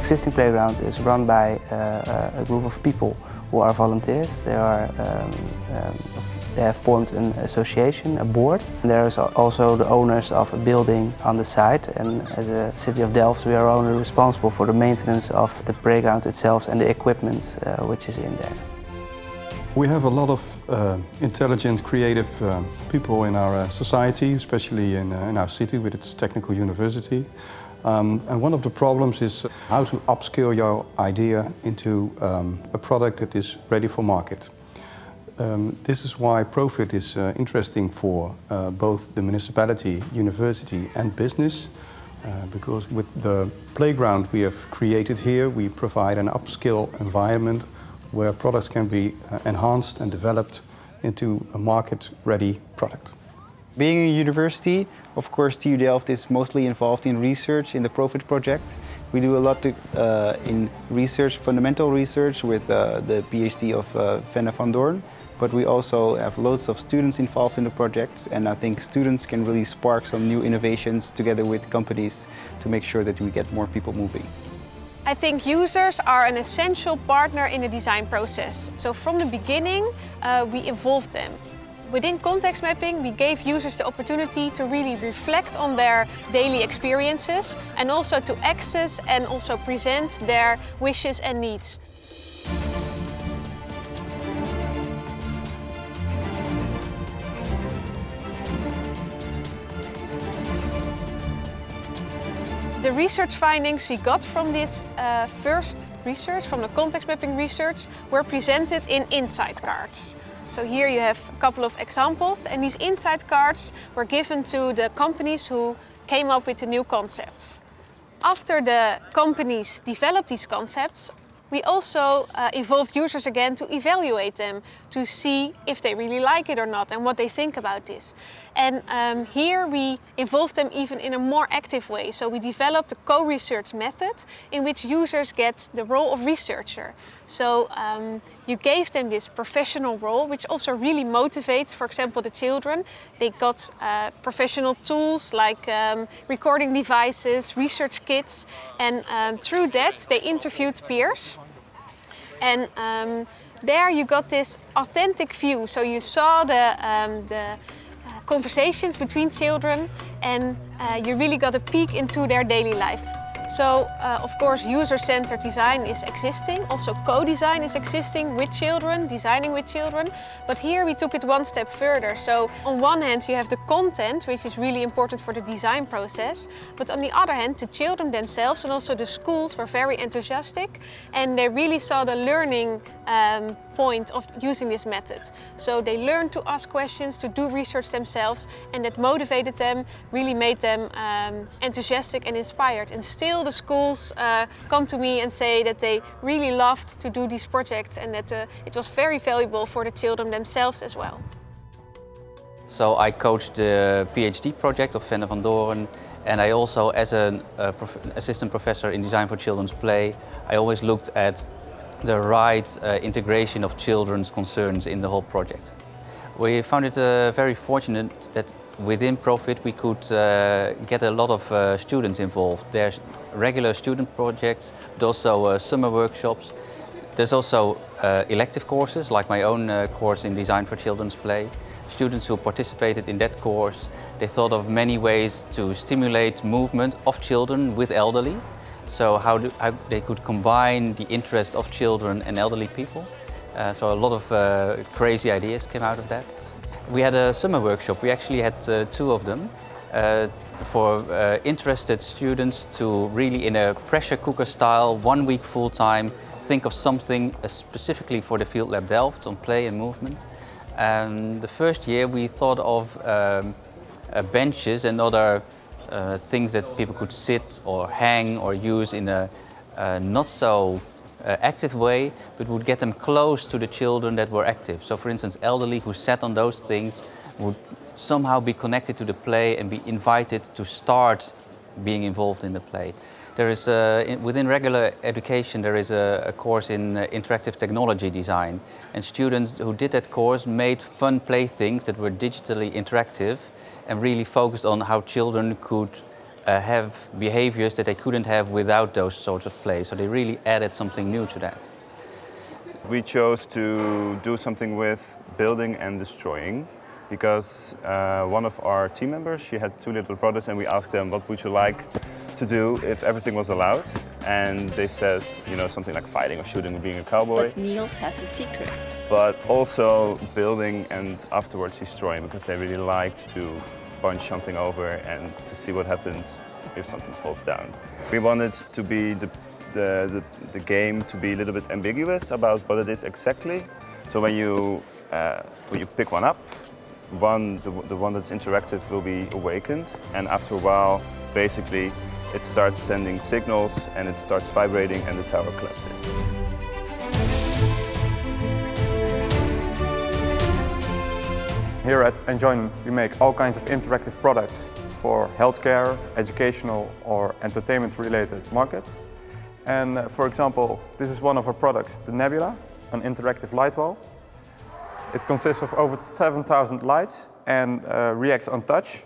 existing playground is run by a group of people who are volunteers. They have formed an association, a board. And there is also the owners of a building on the site, and as a city of Delft we are only responsible for the maintenance of the playground itself and the equipment which is in there. We have a lot of intelligent, creative people in our society, especially in our city with its technical university. And one of the problems is how to upscale your idea into a product that is ready for market. This is why ProFit is interesting for both the municipality, university and business, because with the playground we have created here, we provide an upscale environment where products can be enhanced and developed into a market-ready product. Being a university, of course TU Delft is mostly involved in research in the ProFit project. We do a lot in research, fundamental research with the PhD of Venne van Doorn, but we also have loads of students involved in the project, and I think students can really spark some new innovations together with companies to make sure that we get more people moving. I think users are an essential partner in the design process. So from the beginning, we involved them. Within context mapping, we gave users the opportunity to really reflect on their daily experiences and also to access and also present their wishes and needs. The research findings we got from this first research, from the context mapping research, were presented in insight cards. So here you have a couple of examples, and these insight cards were given to the companies who came up with the new concepts. After the companies developed these concepts, we also involved users again to evaluate them, to see if they really like it or not and what they think about this. And here we involved them even in a more active way. So we developed a co-research method in which users get the role of researcher. So you gave them this professional role, which also really motivates, for example, the children. They got professional tools like recording devices, research kits, and through that they interviewed peers. And there you got this authentic view. So you saw the conversations between children, and you really got a peek into their daily life. So, of course, user-centered design is existing. Also, co-design is existing with children, designing with children. But here we took it one step further. So, on one hand, you have the content, which is really important for the design process. But on the other hand, the children themselves and also the schools were very enthusiastic. And they really saw the learning point of using this method. So they learned to ask questions, to do research themselves, and that motivated them, really made them enthusiastic and inspired. And still the schools come to me and say that they really loved to do these projects and that it was very valuable for the children themselves as well. So I coached the PhD project of Venne van Doorn, and I also, as an assistant professor in design for children's play, I always looked at the right integration of children's concerns in the whole project. We found it very fortunate that within ProFit we could get a lot of students involved. There's regular student projects, but also summer workshops. There's also elective courses, like my own course in design for children's play. Students who participated in that course, they thought of many ways to stimulate movement of children with elderly. So how they could combine the interest of children and elderly people. So a lot of crazy ideas came out of that. We had a summer workshop. We actually had two of them for interested students to really, in a pressure cooker style, 1 week full time, think of something specifically for the FieldLab Delft on play and movement. The first year we thought of benches and other things that people could sit or hang or use in a not so active way, but would get them close to the children that were active. So for instance, elderly who sat on those things would somehow be connected to the play and be invited to start being involved in the play. There is, within regular education, there is a course in interactive technology design, and students who did that course made fun playthings that were digitally interactive and really focused on how children could have behaviors that they couldn't have without those sorts of play. So they really added something new to that. We chose to do something with building and destroying because one of our team members, she had 2 little brothers, and we asked them, what would you like to do if everything was allowed? And they said, you know, something like fighting or shooting or being a cowboy. But Niels has a secret. But also building and afterwards destroying, because they really liked to punch something over and to see what happens if something falls down. We wanted to be the game to be a little bit ambiguous about what it is exactly. So when you pick one up, the one that's interactive will be awakened, and after a while, basically, it starts sending signals and it starts vibrating and the tower collapses. Here at Enjoin we make all kinds of interactive products for healthcare, educational or entertainment related markets. And for example, this is one of our products, the Nebula, an interactive light wall. It consists of over 7,000 lights and reacts on touch.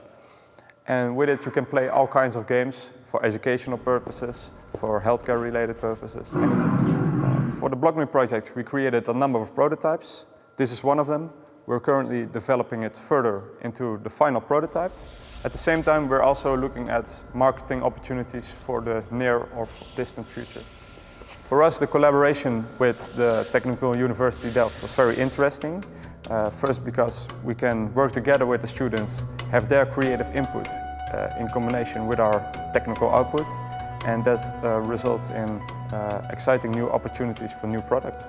And with it you can play all kinds of games for educational purposes, for healthcare related purposes, anything. For the BlockMe project we created a number of prototypes. This is one of them. We're currently developing it further into the final prototype. At the same time we're also looking at marketing opportunities for the near or distant future. For us the collaboration with the Technical University Delft was very interesting. First because we can work together with the students, have their creative input in combination with our technical output, and that results in exciting new opportunities for new products.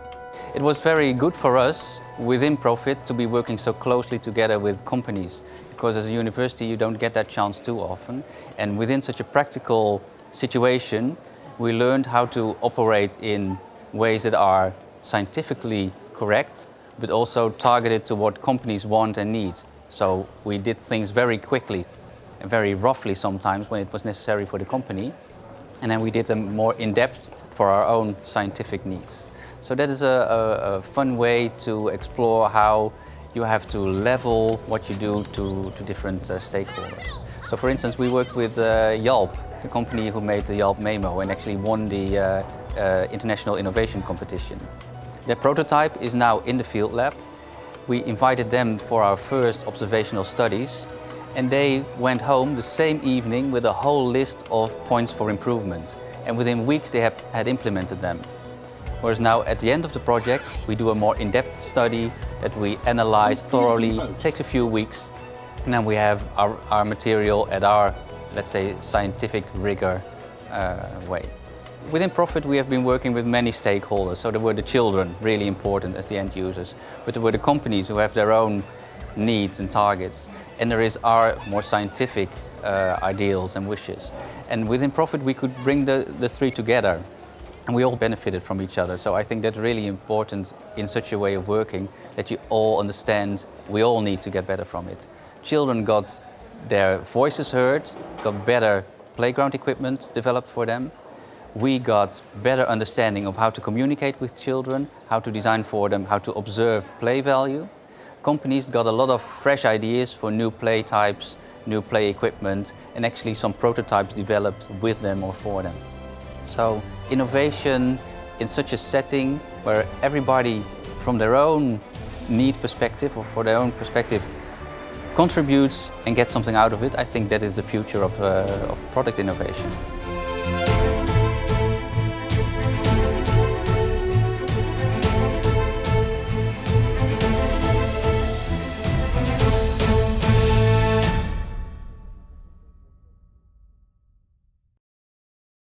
It was very good for us within ProFit to be working so closely together with companies, because as a university you don't get that chance too often, and within such a practical situation we learned how to operate in ways that are scientifically correct, but also targeted to what companies want and need. So we did things very quickly and very roughly sometimes when it was necessary for the company, and then we did them more in depth for our own scientific needs. So that is a fun way to explore how you have to level what you do to different stakeholders. So for instance, we worked with Yelp, the company who made the Yelp Memo and actually won the International Innovation Competition. Their prototype is now in the FieldLab. We invited them for our first observational studies, and they went home the same evening with a whole list of points for improvement. And within weeks they had implemented them. Whereas now at the end of the project we do a more in-depth study that we analyze thoroughly. It takes a few weeks, and then we have our material at our, let's say, scientific rigor way. Within ProFit we have been working with many stakeholders. So there were the children, really important as the end users, but there were the companies who have their own needs and targets, and there is our more scientific ideals and wishes. And within ProFit we could bring the three together, and we all benefited from each other. So I think that's really important in such a way of working, that you all understand we all need to get better from it. Children got their voices heard, got better playground equipment developed for them. We got better understanding of how to communicate with children, how to design for them, how to observe play value. Companies got a lot of fresh ideas for new play types, new play equipment, and actually some prototypes developed with them or for them. So innovation in such a setting where everybody from their own need perspective or for their own perspective contributes and gets something out of it, I think that is the future of product innovation.